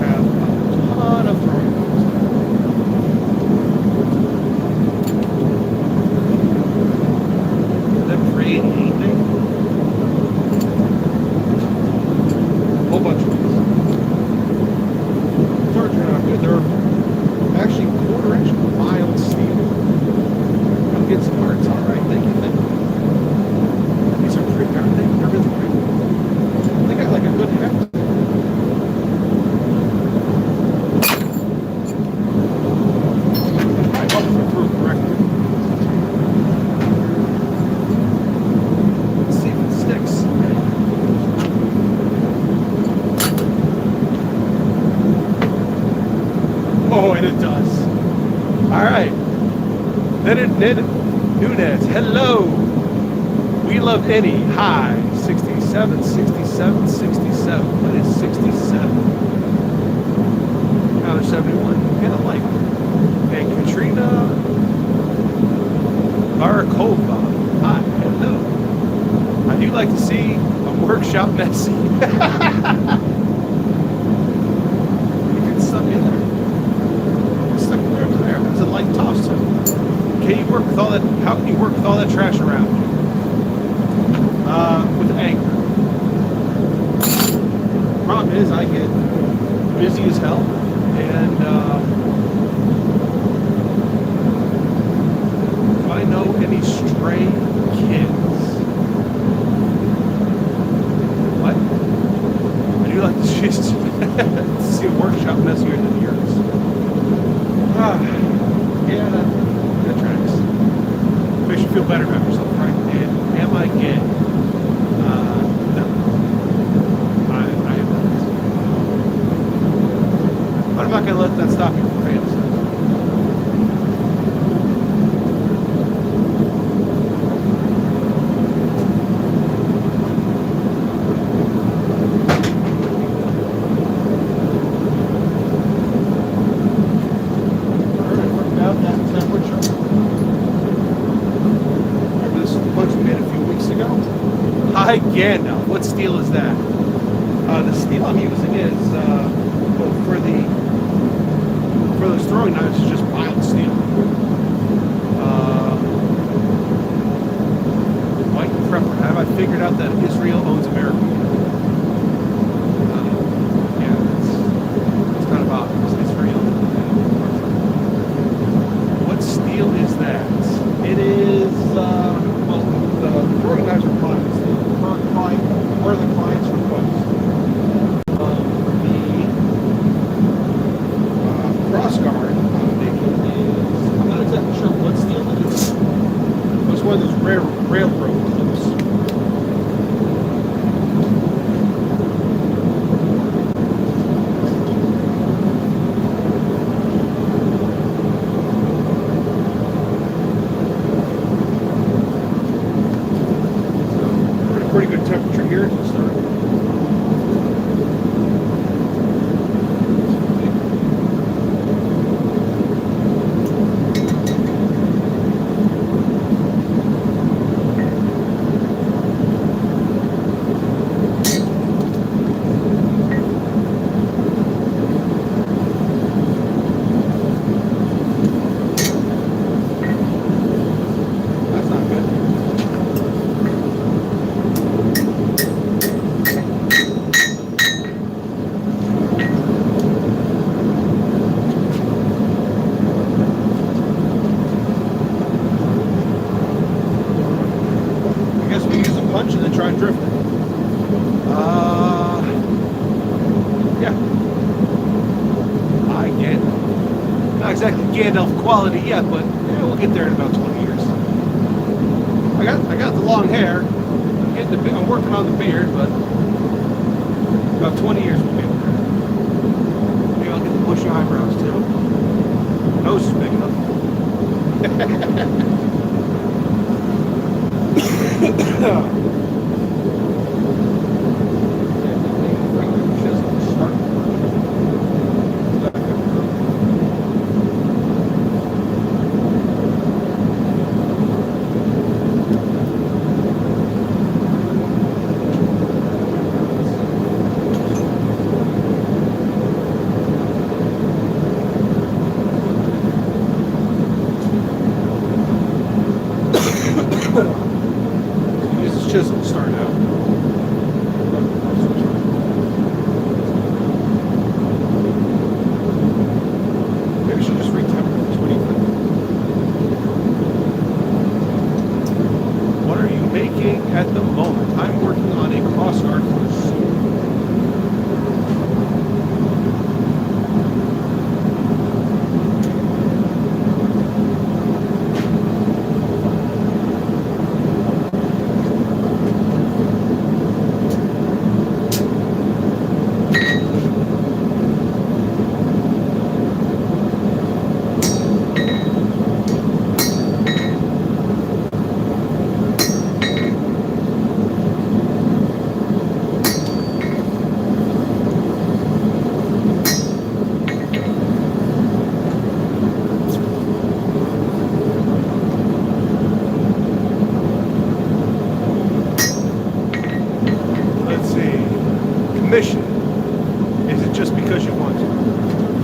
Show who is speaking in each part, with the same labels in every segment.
Speaker 1: have a ton of throwing knives. Is that 388 whole bunch of these. They're turning out good. They're actually quarter-inch mild steel. I'm getting some parts. All right, thank you. These are pretty. They're really pretty. They got like a good heft. I hope I threw it correctly. Let's see if it sticks. Oh, and it does. All right. Ned Nunez, hello. We love any. Hi. 67, 67, 67. What is 67? Now there's 71. Kind of like. And Katrina Barakova. Hi. Hello. I do like to see a workshop messy. You can suck in there. Stuck there. There's a light toss to it. Can you work with all that? How can you work with all that trash around you? With anger. Problem is, I get busy as hell, and if I know any stray kids, what? I do like to just see a workshop messier than yours. Yeah, that tracks. Makes you feel better about yourself, right? And am I gay? No. I am not. But I'm not going to let that stop you from fantasy. Hi, Gandalf. What steel is that? The steel I'm using is for those throwing knives is just mild steel. White prepper. Have I figured out that Israel owns America? Yeah, it's kind of obvious. Israel. What steel is that? It is the throwing knives are clients. Where the clients request. The Crossguard I'm making is, I'm not exactly sure what steel it is. It's one of those railroad clips. Pretty good temperature here to start. Try and drift it. Yeah. Hi, Gandalf. Not exactly Gandalf quality yet, but yeah, we'll get there in about 20 years. I got the long hair. I'm working on the beard, but about 20 years we'll get there. Maybe I'll get the bushy eyebrows too. Nose is big enough.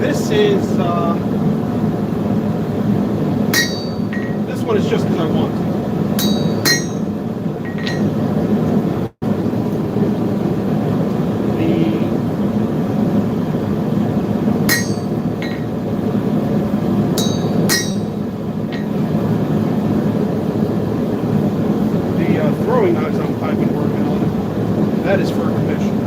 Speaker 1: This is, this one is just because I want to. The throwing knives I've been working on, that is for a commission.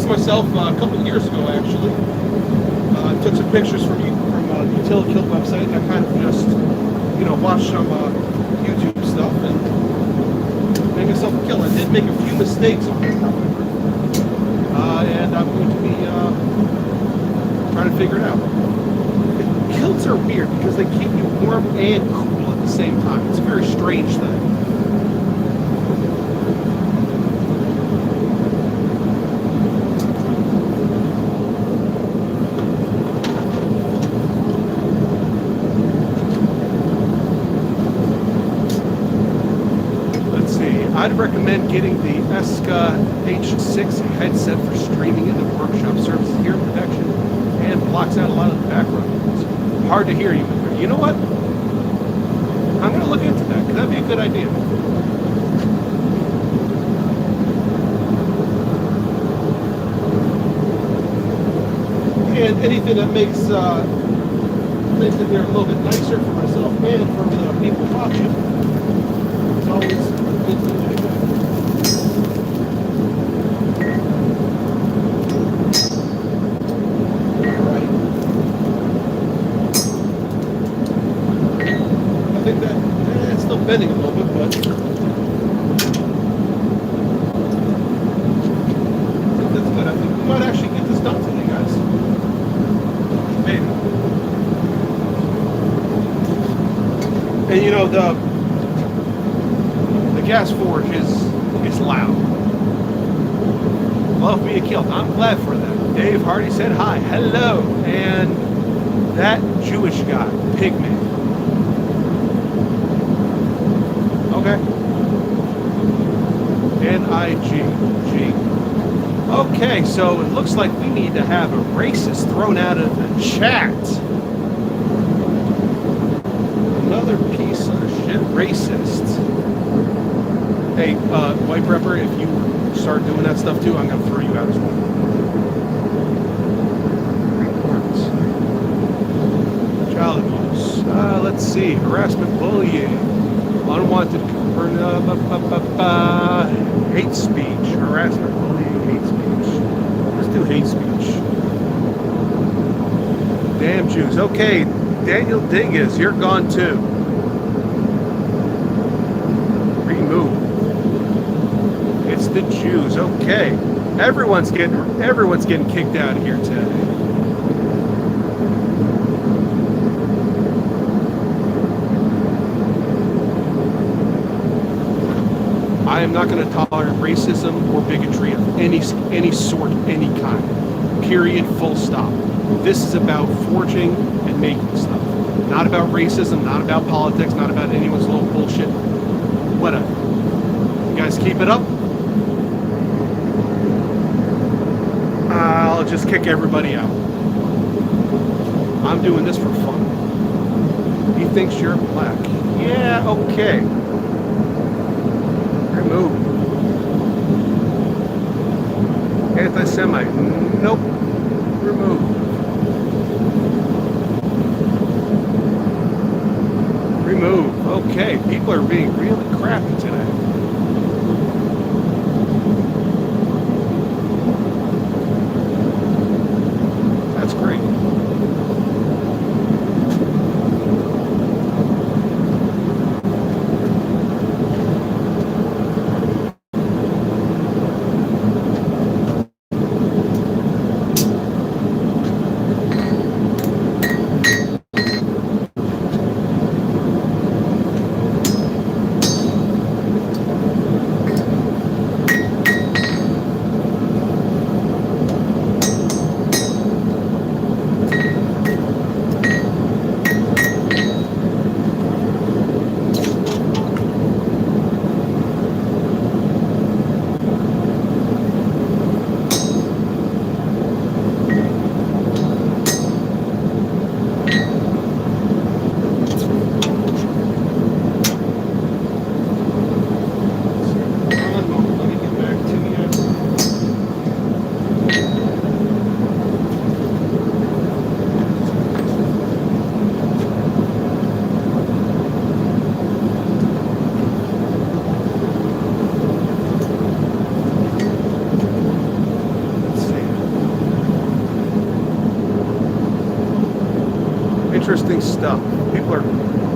Speaker 1: Myself a couple of years ago, actually. I took some pictures from the Utility Kilt website, and I kind of just, watched some YouTube stuff and made myself a kilt. I did make a few mistakes on it, however, and I'm going to be trying to figure it out. Kilts are weird because they keep you warm and cool at the same time. It's a very strange thing. I'd recommend getting the Eska H6 headset for streaming into the workshop. Services hearing protection and blocks out a lot of the background noise. Hard to hear you in there. You know what? I'm going to look into that because that'd be a good idea. And anything that makes it there a little bit nicer for myself and for the people watching. It's always a good thing to do. Alright. I think that it's still bending a little bit, but I think that's good. I think we might actually get this done today, guys. Maybe. And you know, the gas forge is loud. Love me a kilt. I'm glad for that. Dave Hardy said hi. Hello. And that Jewish guy, Pigman. Okay. N-I-G-G. Okay, so it looks like we need to have a racist thrown out of the chat. Another piece of shit racist. Hey, White Prepper, if you start doing that stuff too, I'm going to throw you out as well. Child abuse. Let's see. Harassment, bullying, unwanted, hate speech, harassment, bullying, hate speech. Let's do hate speech. Damn Jews. Okay, Daniel Dingus, you're gone too. Remove. It's the Jews. Okay, everyone's getting kicked out of here today. I am not going to tolerate racism or bigotry of any sort, any kind. Period. Full stop. This is about forging and making stuff. Not about racism, not about politics, not about anyone's little bullshit. Whatever. You guys keep it up. I'll just kick everybody out. I'm doing this for fun. He thinks you're black. Yeah, okay. Remove. Anti-Semite. Nope. Remove. move. Okay, people are being really crappy today. That's great. Interesting stuff. People are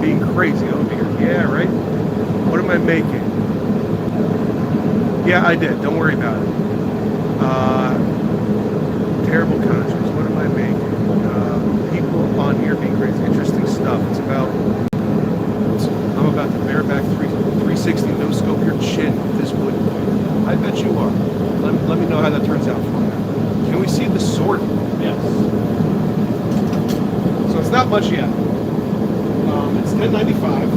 Speaker 1: being crazy over here. Yeah, right? What am I making? Yeah, I did. Don't worry about it. Terrible countries. What am I making? People on here being crazy. Interesting stuff. It's about... I'm about to bareback 360 no scope your chin with this wood. I bet you are. Let me know how that turns out for you. Can we see the sword? Yes. So it's not much yet. It's $10.95.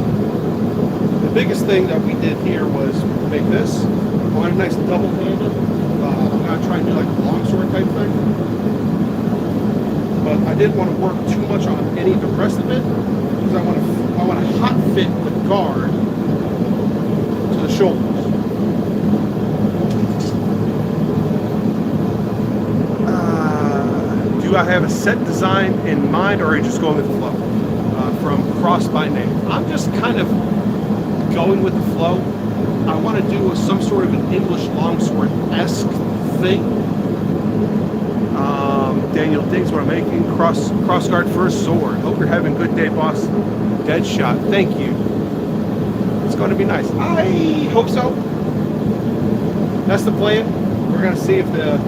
Speaker 1: The biggest thing that we did here was make this. I want a nice double-handed. I'm not trying to do like a longsword type thing. But I didn't want to work too much on any of the rest of it because I want to hot fit the guard to the shoulders. Do I have a set design in mind, or are you just going with the flow? From Cross by Name. I'm just kind of going with the flow. I want to do some sort of an English longsword-esque thing. Daniel Diggs, what I'm making. Crossguard first sword. Hope you're having a good day, boss. Deadshot. Thank you. It's going to be nice. I hope so. That's the plan. We're going to see if the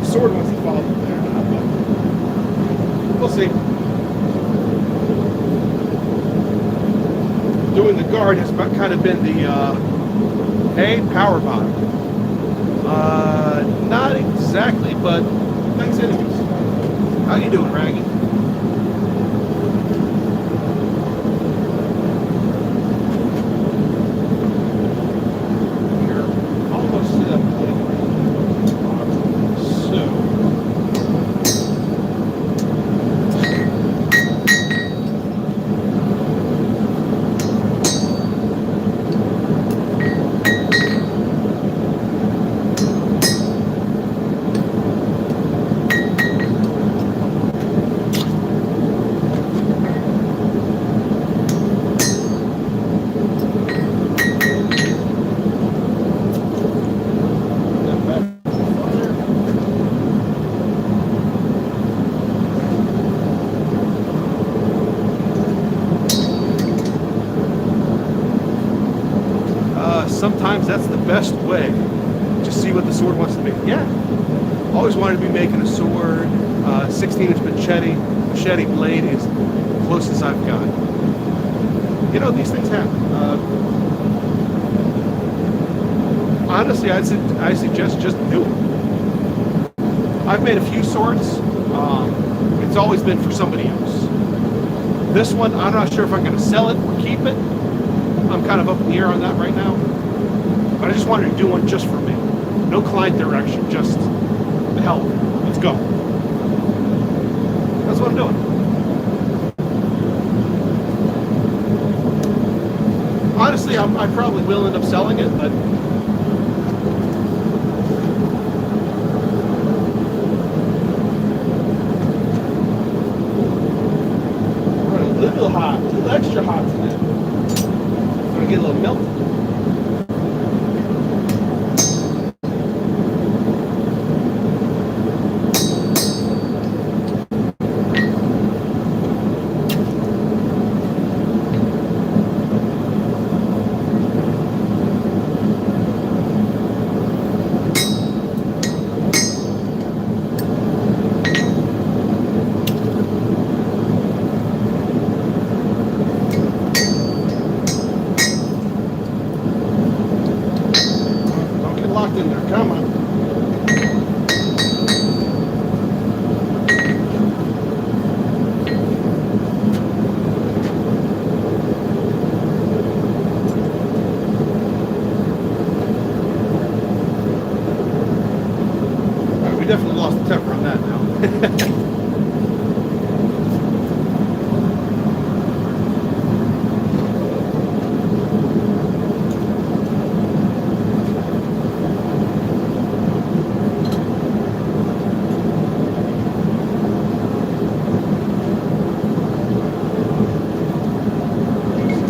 Speaker 1: sword wants to follow it there or not. But we'll see. Doing the guard has kind of been the power bottom. Not exactly, but thanks anyways. How you doing, Raggy? You're almost to that point. Sometimes that's the best way to see what the sword wants to be. Yeah, always wanted to be making a sword. 16-inch machete blade is the closest I've got. You know, these things happen. Honestly, I suggest just do it. I've made a few swords. It's always been for somebody else. This one, I'm not sure if I'm going to sell it or keep it. I'm kind of up in the air on that right now. But I just wanted to do one just for me. No client direction, just the hell of it. Let's go. That's what I'm doing. Honestly, I probably will end up selling it, but little hot, a little extra hot today. It's gonna get a little melted. We definitely lost the temper on that now.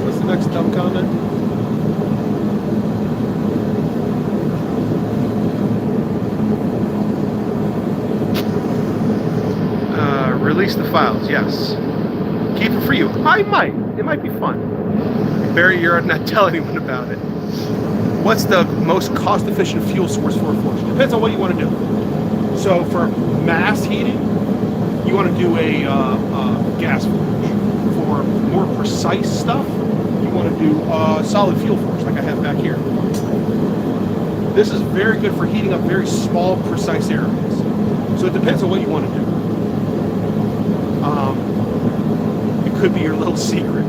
Speaker 1: What's the next dumb comment? Release the files, yes. Keep it for you. I might. It might be fun. Barry, you're not telling anyone about it. What's the most cost-efficient fuel source for a forge? Depends on what you want to do. So for mass heating, you want to do a gas forge. For more precise stuff, you want to do a solid fuel forge, like I have back here. This is very good for heating up very small, precise areas. So it depends on what you want to do. It could be your little secret.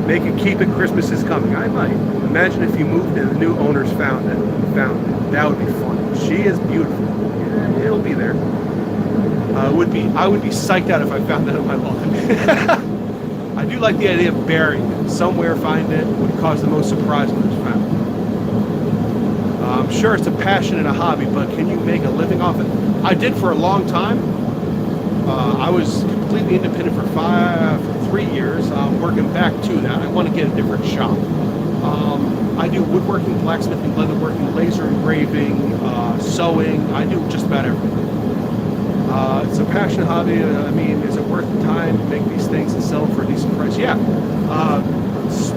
Speaker 1: Make it keep it. Christmas is coming. I might. Imagine if you moved and the new owners found it. That would be fun. She is beautiful. Yeah, it'll be there. I would be psyched out if I found that on my lawn. I do like the idea of burying it. Somewhere find it would cause the most surprise when it's found. I'm sure it's a passion and a hobby, but can you make a living off it? I did for a long time. I was completely independent for 3 years. Working back to that, I want to get a different shop. I do woodworking, blacksmithing, leatherworking, laser engraving, sewing. I do just about everything. It's a passion hobby. I mean, is it worth the time to make these things and sell them for a decent price? Yeah.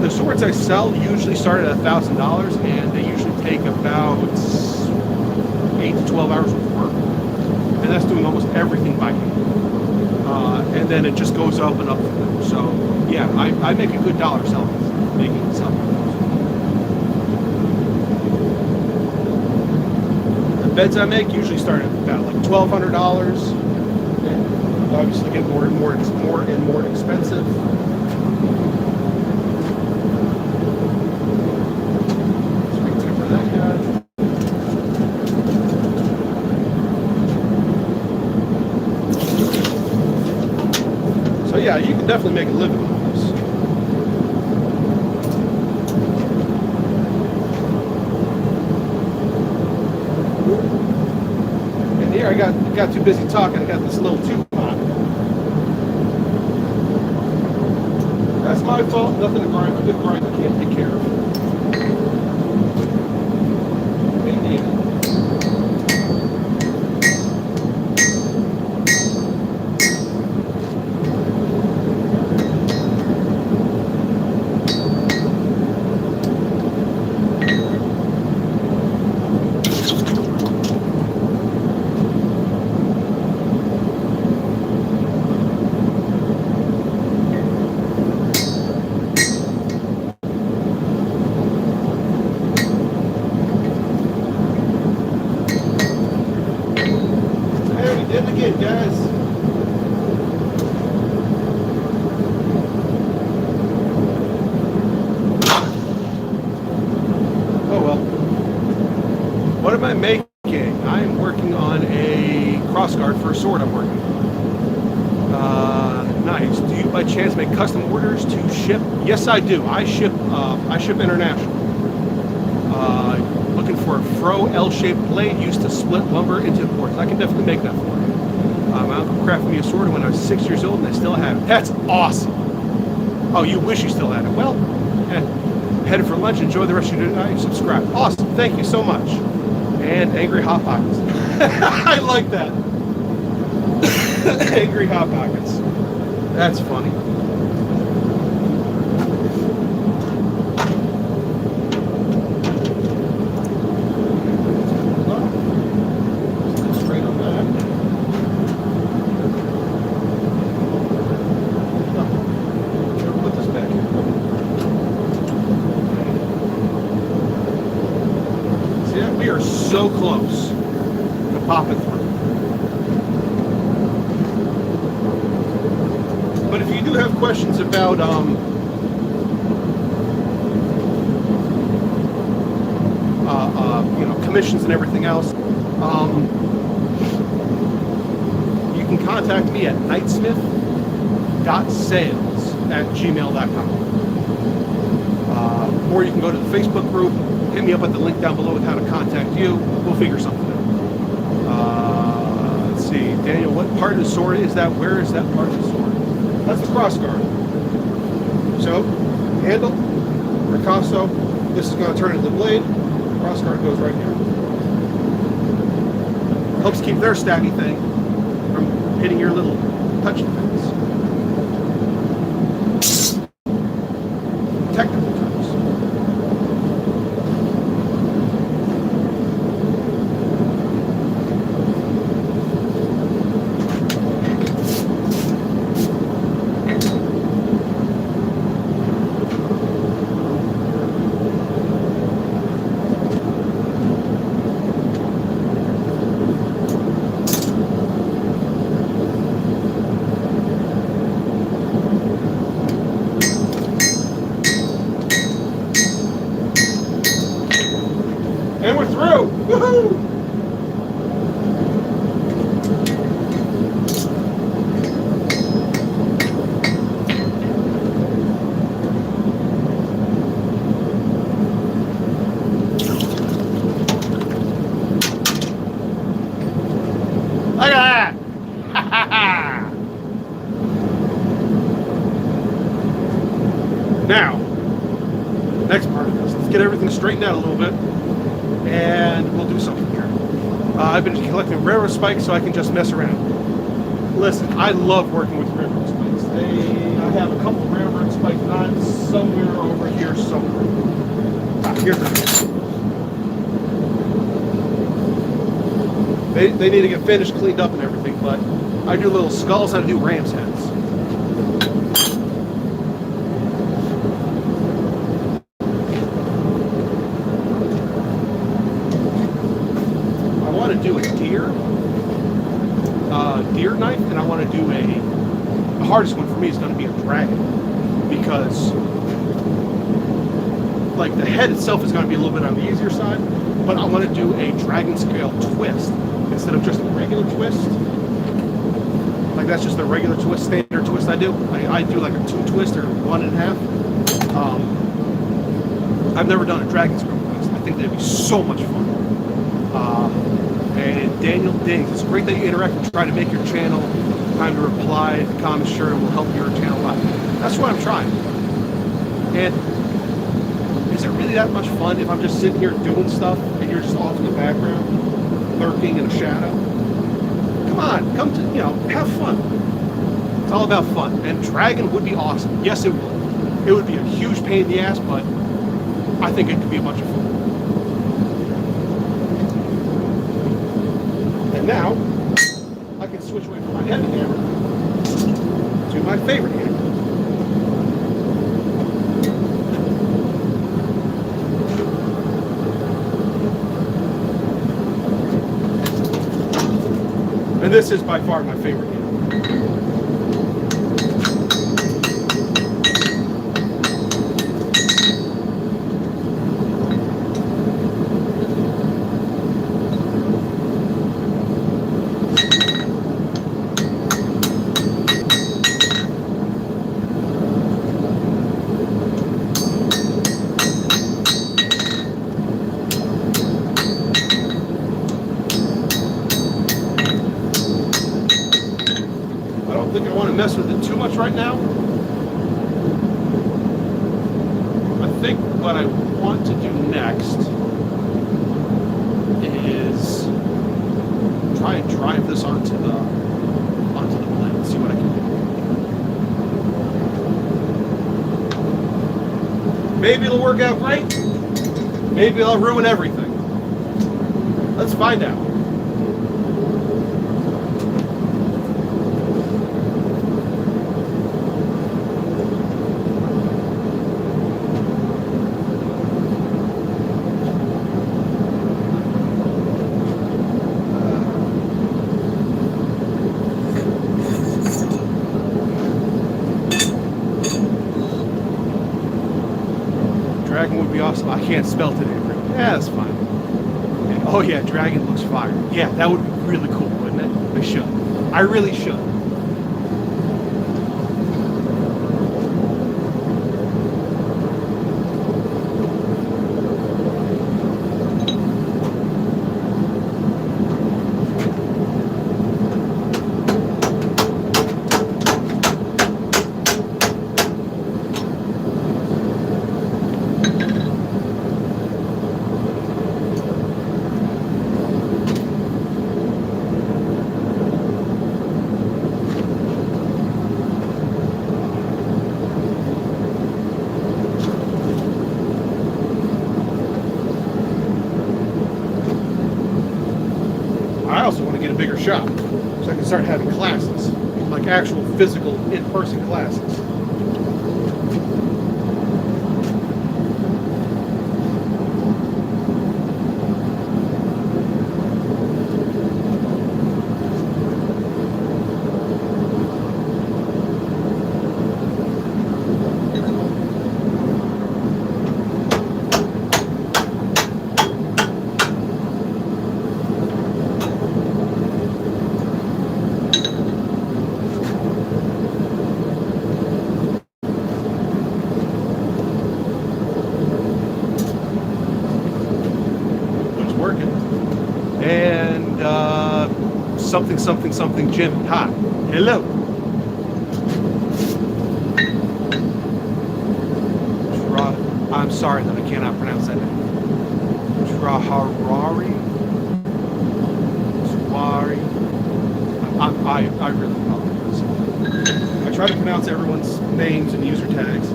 Speaker 1: The swords I sell usually start at $1,000, and they usually take about 8 to 12 hours of work. And that's doing almost everything by hand. And then it just goes up and up from there. So, yeah, I make a good dollar selling, making and selling. The beds I make usually start at about like $1,200. And obviously get more and more expensive. Yeah, you can definitely make a living on this. And here I got too busy talking. I got this little tube on. That's my fault. Nothing to grind. A good grind I can't take care of. What am I making? I'm working on a Crossguard for a sword I'm working on. Nice. Do you by chance make custom orders to ship? Yes, I do. I ship international. Looking for a Fro L-shaped blade used to split lumber into boards. I can definitely make that for you. My uncle crafted me a sword when I was 6 years old, and I still have it. That's awesome. Oh, you wish you still had it. Well, headed for lunch. Enjoy the rest of your night. Subscribe. Awesome. Thank you so much. And Angry Hot Pockets. I like that. Angry Hot Pockets. That's funny. Straight on that. Put this back here. See that? We are so close to popping through. But if you do have questions about commissions and everything else, you can contact me at knightsmith.sales@gmail.com. Or you can go to the Facebook group, hit me up at the link down below with how to contact you. We'll figure something out. Let's see, Daniel, what part of the sword is that? Where is that part of the sword? That's the crossguard. So, handle, ricasso, this is going to turn into the blade, crossguard goes right here. Helps keep their stabby thing from hitting your little touchy things. Technical terms. And we're through! Woohoo! Look at that! Now, next part of this. Let's get everything straightened out a little bit. And we'll do something here. I've been collecting railroad spikes so I can just mess around. Listen, I love working with railroad spikes. I have a couple of railroad spike knives somewhere over here somewhere. Here they need to get finished, cleaned up and everything, but I do little skulls, I do ram's heads. Do a deer knife, and I want to do the hardest one for me is going to be a dragon, because like the head itself is going to be a little bit on the easier side, but I want to do a dragon scale twist instead of just a regular twist. Like that's just a regular twist, standard twist I do. I do like a 2 twist or 1.5. I've never done a dragon scale twist. I think that'd be so much fun. And Daniel Dings, it's great that you interact and try to make your channel. Time to reply, the comments sure will help your channel out. That's what I'm trying. And is it really that much fun if I'm just sitting here doing stuff and you're just off in the background, lurking in a shadow? Come on, come to, have fun. It's all about fun. And Dragon would be awesome. Yes, it would. It would be a huge pain in the ass, but I think it could be a bunch of fun. And now, I can switch away from my heavy hammer to my favorite hammer. And this is by far my favorite hammer. I want to mess with it too much right now. I think what I want to do next is try and drive this onto the blade. See what I can do. Maybe it'll work out great. Maybe I'll ruin everything. Let's find out. Dragon would be awesome. I can't spell today. Yeah, that's fine. And, oh yeah, dragon looks fire. Yeah, that would be really cool, wouldn't it? I should. I really should. I also want to get a bigger shop so I can start having classes, like actual physical in-person classes. Something Jim. Hi. Hello. I'm sorry that I cannot pronounce that name. Traharari. I really apologize. I try to pronounce everyone's names and user tags.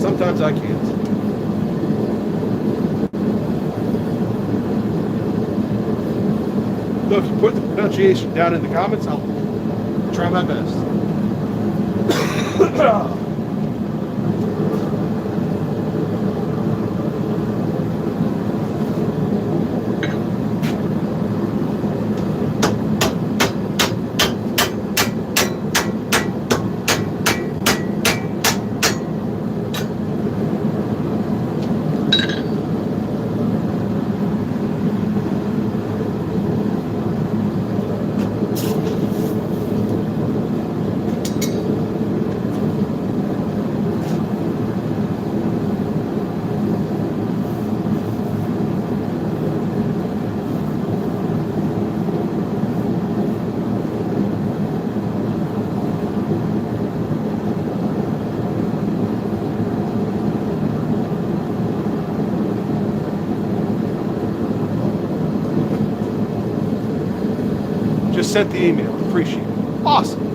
Speaker 1: Sometimes I can't. So if you put the pronunciation down in the comments, I'll try my best. Just sent the email. Appreciate it. Awesome.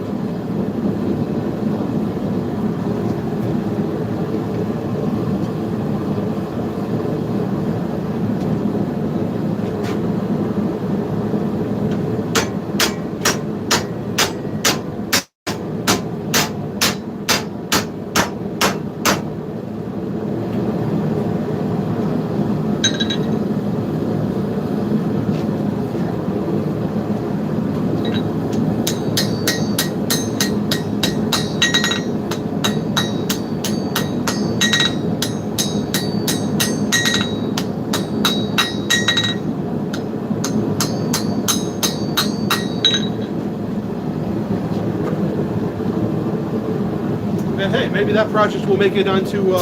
Speaker 1: Hey, maybe that project will make it onto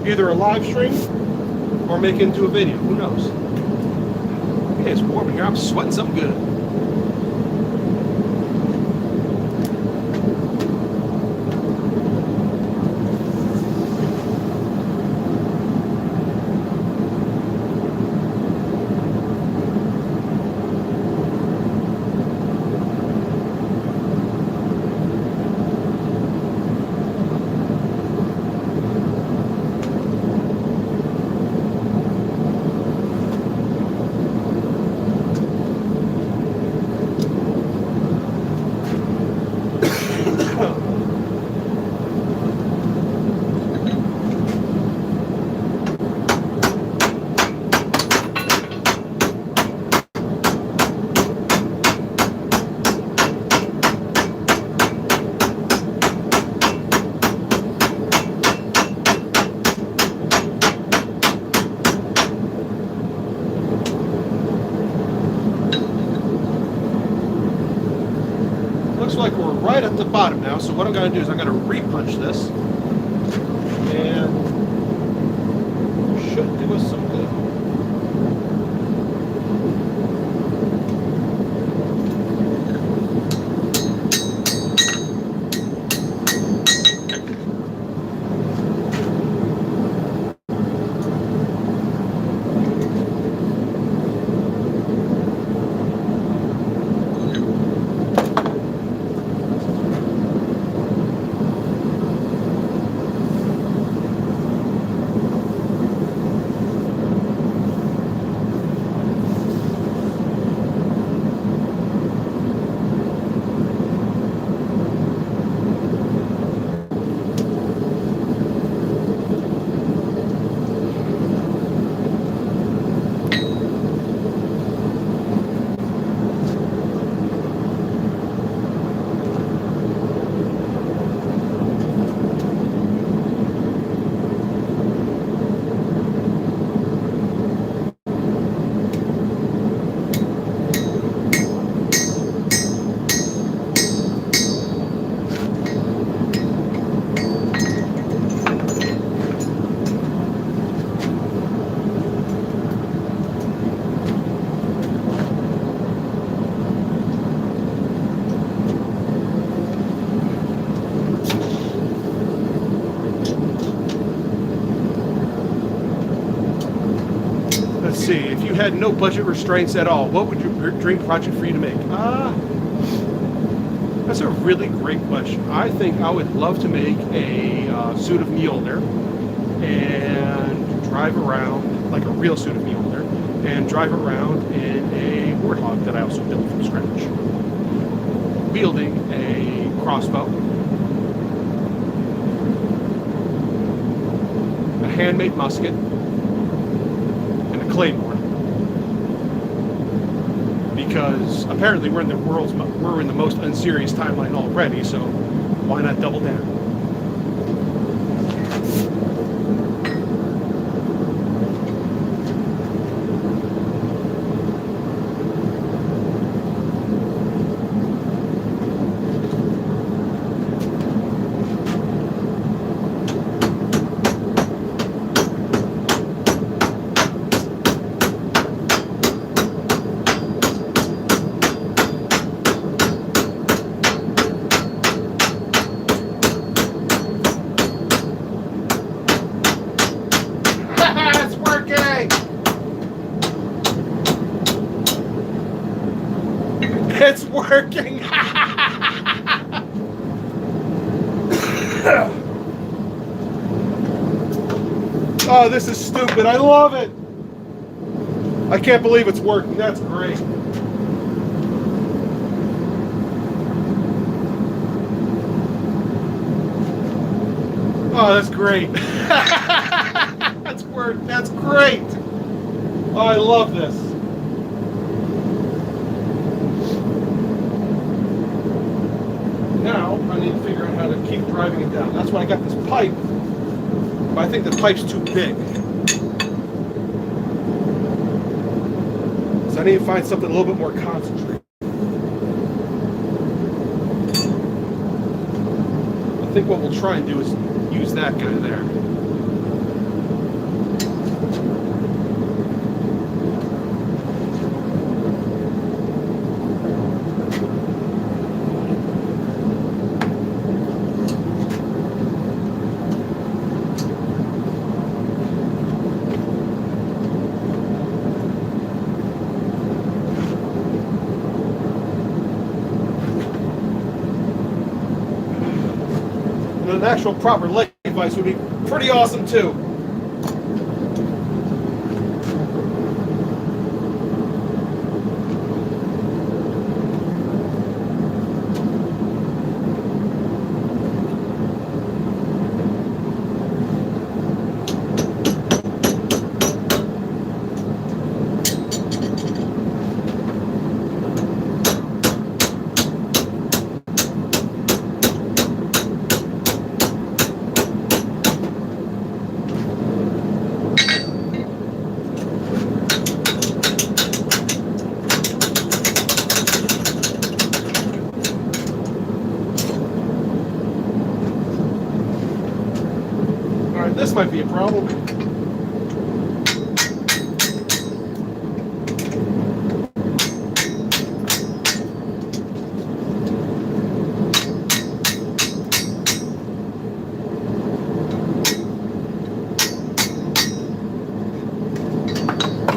Speaker 1: either a live stream or make it into a video. Who knows? Hey, it's warm in here. I'm sweating something good. Looks like we're right at the bottom now, so what I'm going to do is I'm going to re-punch this, and should do us some good. Let's see, if you had no budget restraints at all, what would your dream project for you to make? That's a really great question. I think I would love to make a suit of Mjolnir and drive around, like a real suit of Mjolnir, and drive around in a warthog that I also built from scratch, wielding a crossbow, a handmade musket, and a claymore. Because apparently we're in the most unserious timeline already, so why not double down? It's working! Oh, this is stupid. I love it! I can't believe it's working. That's great. Oh, that's great. That's worked. That's great. Oh, I love this. Now, I need to figure out how to keep driving it down. That's why I got this pipe, but I think the pipe's too big. So I need to find something a little bit more concentrated. I think what we'll try and do is use that guy there. An actual proper leg device would be pretty awesome too. might be a problem.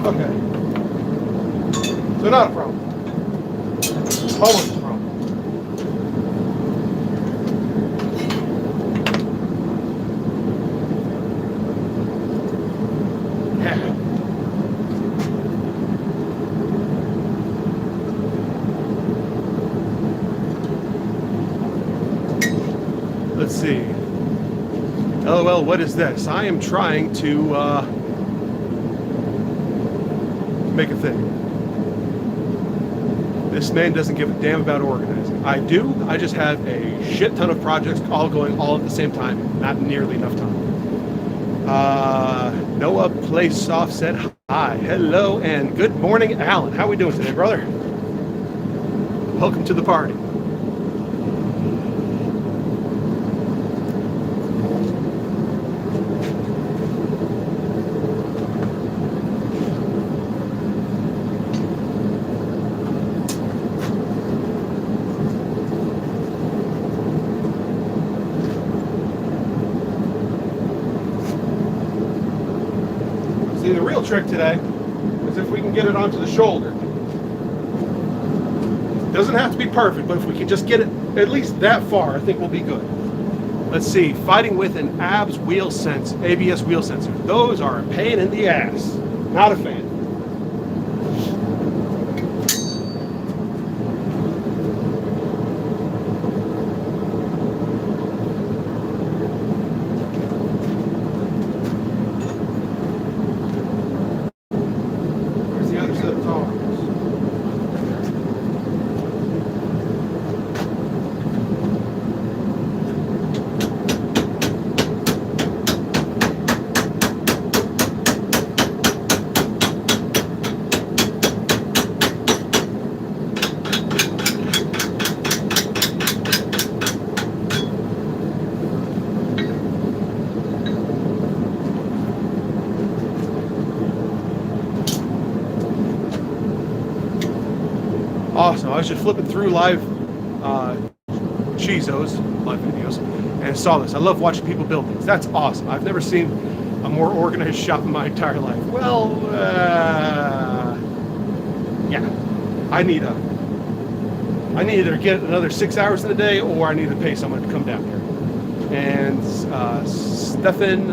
Speaker 1: Okay. So not a problem. Almost a problem. Yeah. Let's see. LOL, what is this? I am trying to make a thing. This man doesn't give a damn about organizing. I do. I just have a shit ton of projects all going all at the same time. Not nearly enough time. Noah Place Soft said hi. Hello and good morning, Alan. How are we doing today, brother? Welcome to the party. The real trick today is if we can get it onto the shoulder. Doesn't have to be perfect, but if we can just get it at least that far, I think we'll be good. Let's see, fighting with an ABS wheel sensor. Those are a pain in the ass. Not a fan. Awesome. I was just flipping through live live videos, and saw this. I love watching people build things. That's awesome. I've never seen a more organized shop in my entire life. Well, yeah. I need either get another 6 hours in a day, or I need to pay someone to come down here. And Stefan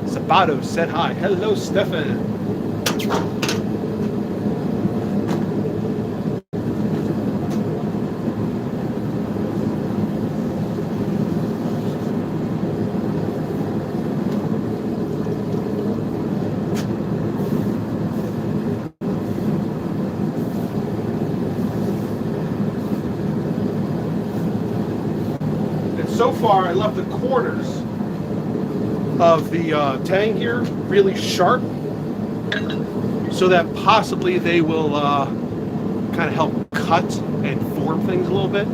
Speaker 1: Sabato said hi. Hello, Stefan. So far, I left the corners of the tang here really sharp, so that possibly they will kind of help cut and form things a little bit.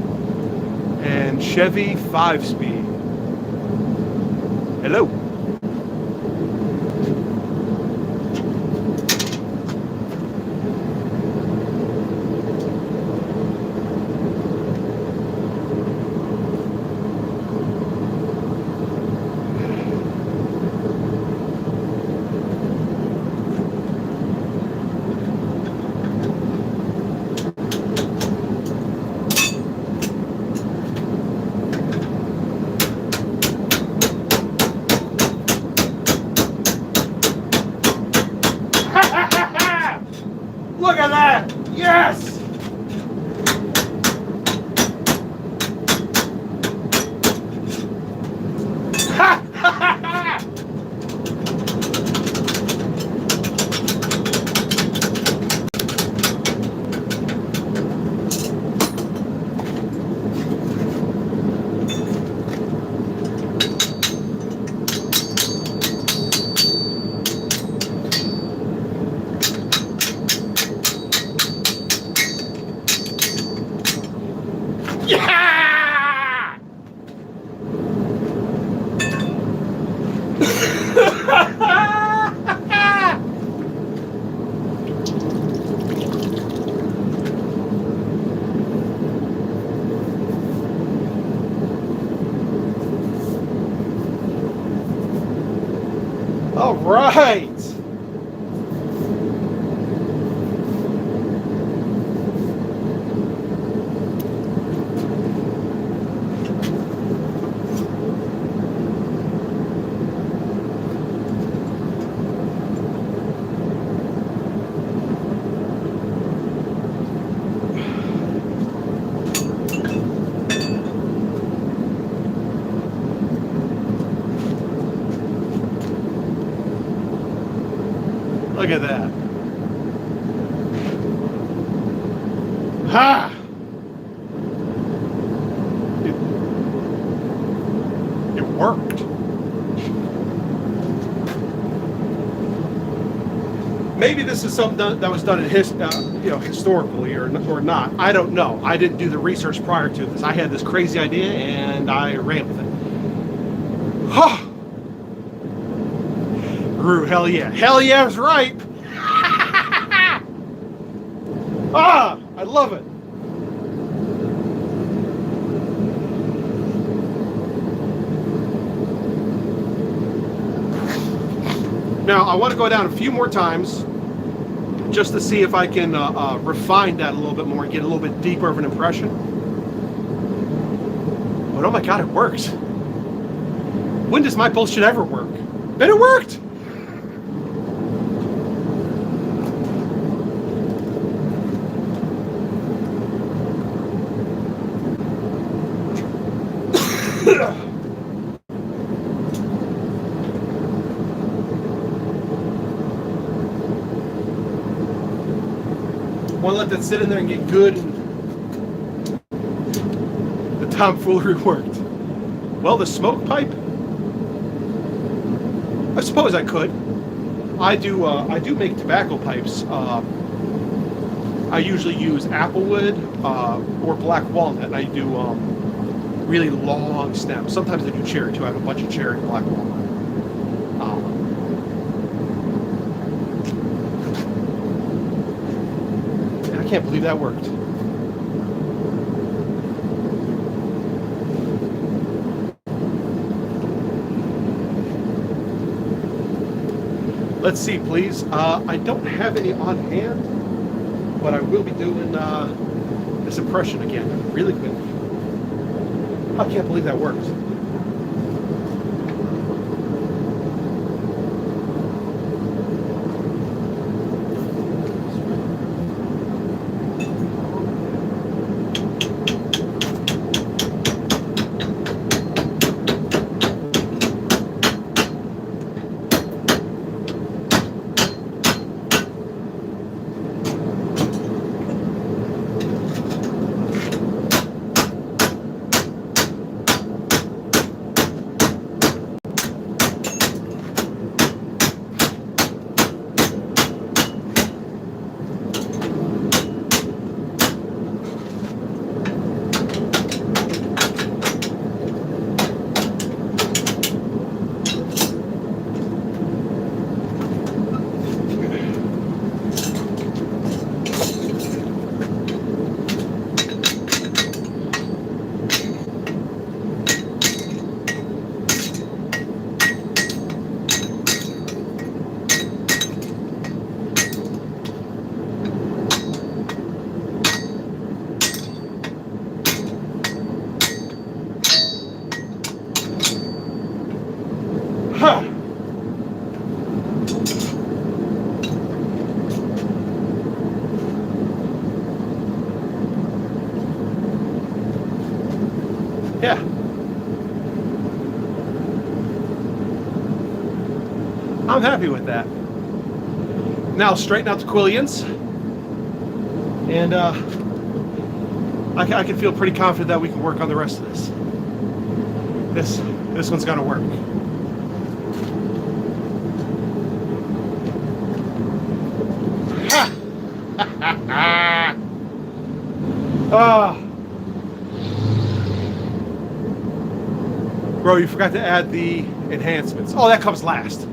Speaker 1: And Chevy 5-speed. Hello. All right. Look at that. Ha! It worked. Maybe this is something that was done in historically or not. I don't know. I didn't do the research prior to this. I had this crazy idea and I ran with it. Huh. Gru, hell yeah. Hell yeah, I was right. Ah, I love it. Now, I want to go down a few more times just to see if I can refine that a little bit more and get a little bit deeper of an impression. But oh my God, it works. When does my bullshit ever work? And it worked! Want to let that sit in there and get good. The tomfoolery worked. Well, the smoke pipe. I suppose I could. I do make tobacco pipes. I usually use applewood or black walnut, and I do really long stems. Sometimes I do cherry too. I have a bunch of cherry and black walnut. I can't believe that worked. Let's see, please. I don't have any on hand, but I will be doing this impression again really quick. I can't believe that worked. Yeah. I'm happy with that. Now straighten out the quillions. And I can feel pretty confident that we can work on the rest of this. This one's gonna work. Bro, you forgot to add the enhancements. Oh, that comes last.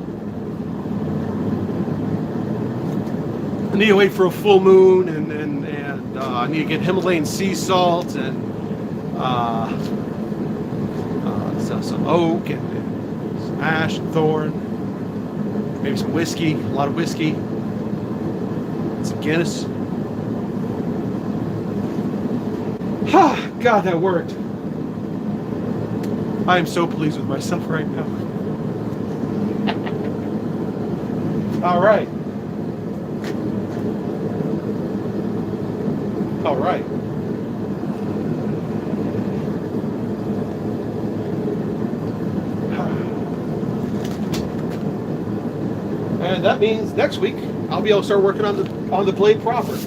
Speaker 1: I need to wait for a full moon, and I need to get Himalayan sea salt and some oak and some ash and thorn. Maybe some whiskey, a lot of whiskey, some Guinness. God, that worked. I am so pleased with myself right now. All right. All right. And that means next week I'll be able to start working on the blade proper.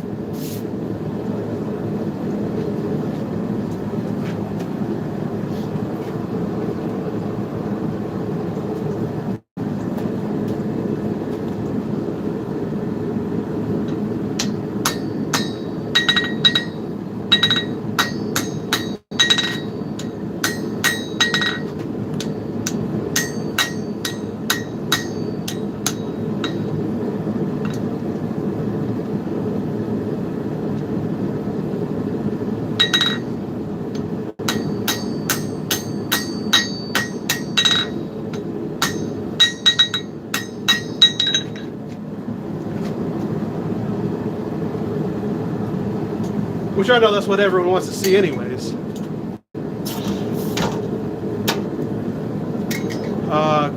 Speaker 1: Which I know that's what everyone wants to see anyways.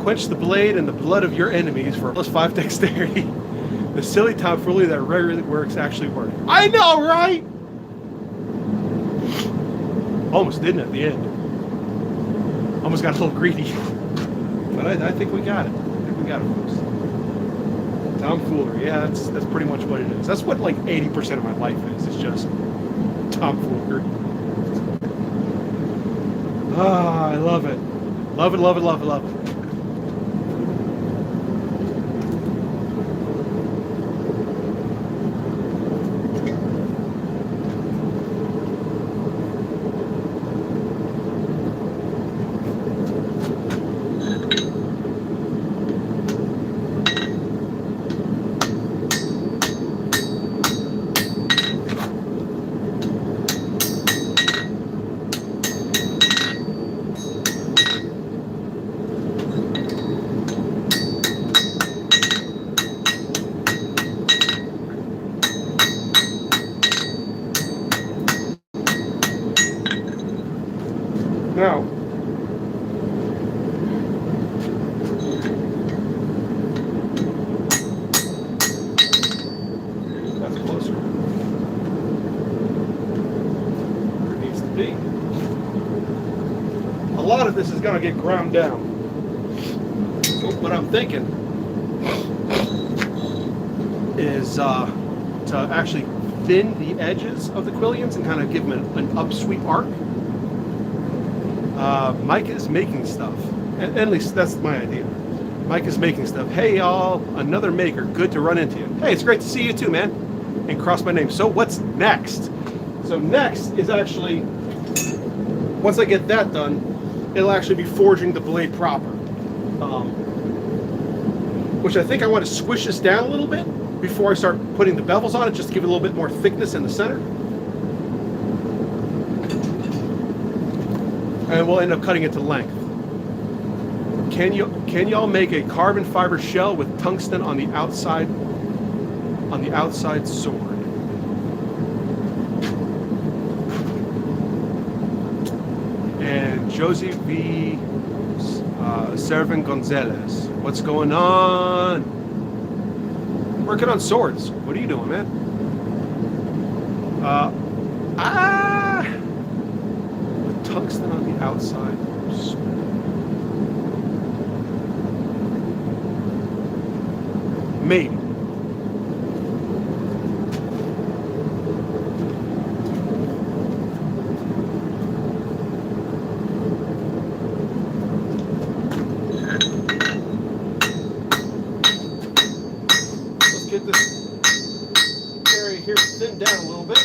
Speaker 1: Quench the blade in the blood of your enemies for +5 dexterity. The silly tomfoolery that regularly works actually worked. I know, right? Almost didn't at the end. Almost got a little greedy. But I think we got it. I think we got it, folks. Tomfoolery, yeah, that's pretty much what it is. That's what like 80% of my life is. It's just tomfoolery. Ah, I love it. Love it, love it, love it, love it. Now, that's closer. Where it needs to be. A lot of this is going to get ground down. So what I'm thinking is to actually thin the edges of the quillions and kind of give them an upsweep arc. Mike is making stuff. At least that's my idea. Mike is making stuff. Hey, y'all, another maker. Good to run into you. Hey, it's great to see you too, man. And cross my name. So what's next? So next is actually, once I get that done, it'll actually be forging the blade proper. Which I think I want to squish this down a little bit before I start putting the bevels on it, just to give it a little bit more thickness in the center. And we'll end up cutting it to length. Can y'all make a carbon fiber shell with tungsten on the outside sword? And Josie V. Servan Gonzalez, what's going on? Working on swords. What are you doing, man? Tungsten on the outside. Maybe. Let's get this area here thinned down a little bit.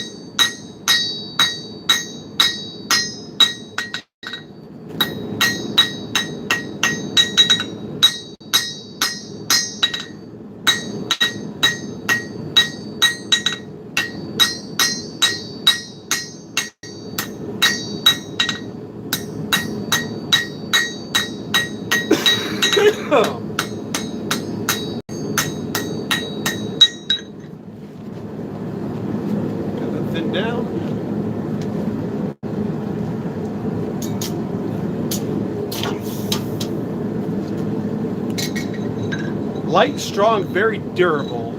Speaker 1: Light, strong, very durable.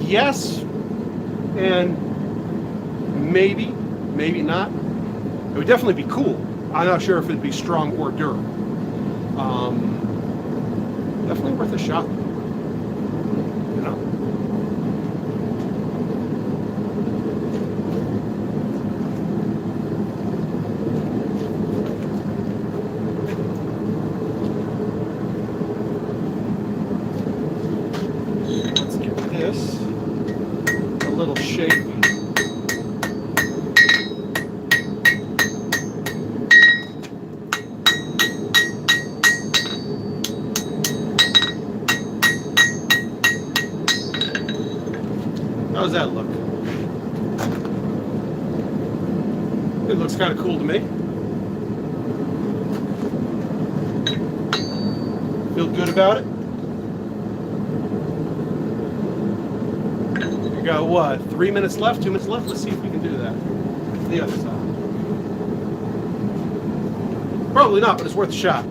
Speaker 1: Yes, and maybe not. It would definitely be cool. I'm not sure if it'd be strong or durable. Definitely worth a shot, you know? Let's give this a little shape. How does that look? It looks kind of cool to me. Feel good about it. We got what? 3 minutes left, 2 minutes left. Let's see if we can do that. The other side. Probably not, but it's worth a shot.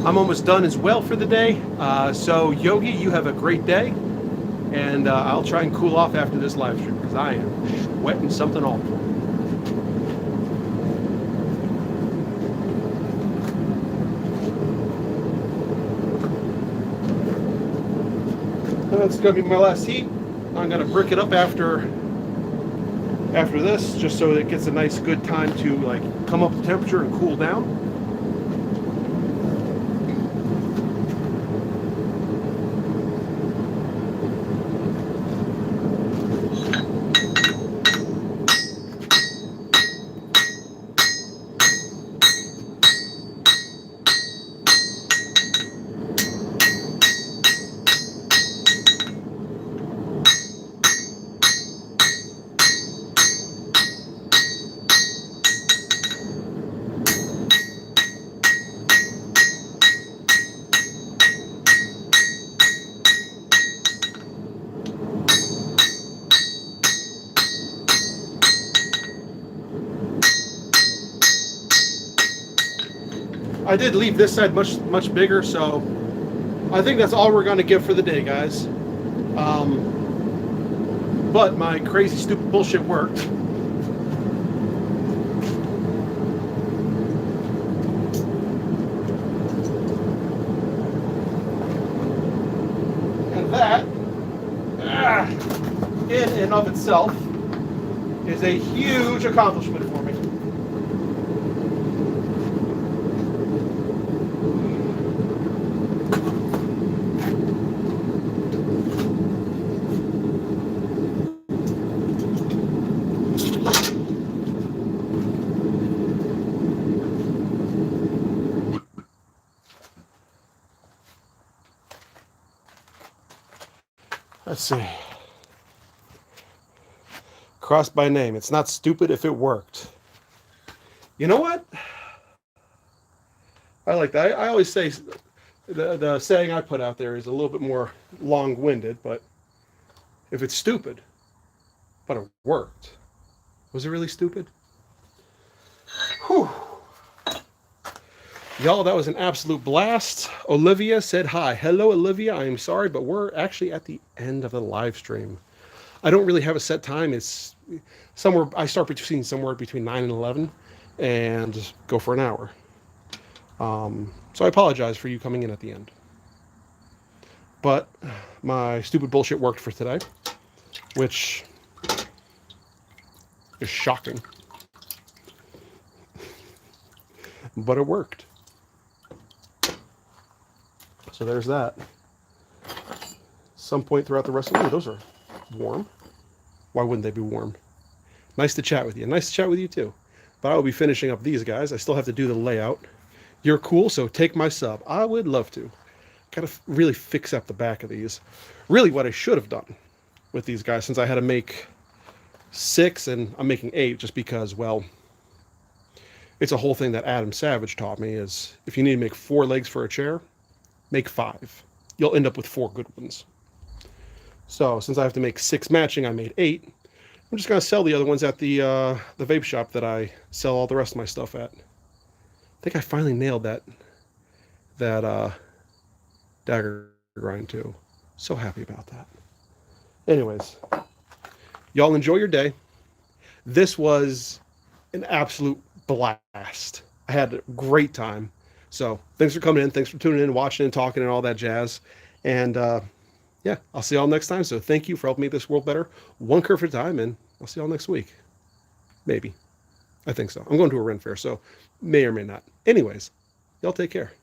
Speaker 1: I'm almost done as well for the day. So Yogi, you have a great day. And I'll try and cool off after this live stream because I am sweating something awful. That's going to be my last heat. I'm going to brick it up after this, just so it gets a nice good time to like come up to temperature and cool down. I did leave this side much bigger, so I think that's all we're going to give for the day, guys. But my crazy, stupid bullshit worked. And that, in and of itself, is a huge accomplishment for me. Let's see. Crossed by name. It's not stupid if it worked. You know what? I like that. I always say the saying I put out there is a little bit more long-winded, but if it's stupid, but it worked. Was it really stupid? Whew. Y'all, that was an absolute blast. Olivia said hi. Hello, Olivia. I am sorry, but we're actually at the end of the live stream. I don't really have a set time. It's somewhere, I start somewhere between 9 and 11 and go for an hour. So I apologize for you coming in at the end. But my stupid bullshit worked for today, which is shocking. But it worked. So there's that. Some point throughout the rest of the day, those are warm. Why wouldn't they be warm? Nice to chat with you. Nice to chat with you too. But I will be finishing up these guys. I still have to do the layout. You're cool, so take my sub. I would love to. Gotta really fix up the back of these. Really what I should have done with these guys, since I had to make 6 and I'm making 8 just because, well, it's a whole thing that Adam Savage taught me is if you need to make 4 legs for a chair, make 5. You'll end up with 4 good ones. So since I have to make 6 matching, I made 8. I'm just going to sell the other ones at the vape shop that I sell all the rest of my stuff at. I think I finally nailed that dagger grind too. So happy about that. Anyways, y'all enjoy your day. This was an absolute blast. I had a great time. So thanks for coming in. Thanks for tuning in, watching, and talking, and all that jazz. And yeah, I'll see y'all next time. So thank you for helping make this world better, one kerf at a time, and I'll see y'all next week. Maybe. I think so. I'm going to a Ren fair, so may or may not. Anyways, y'all take care.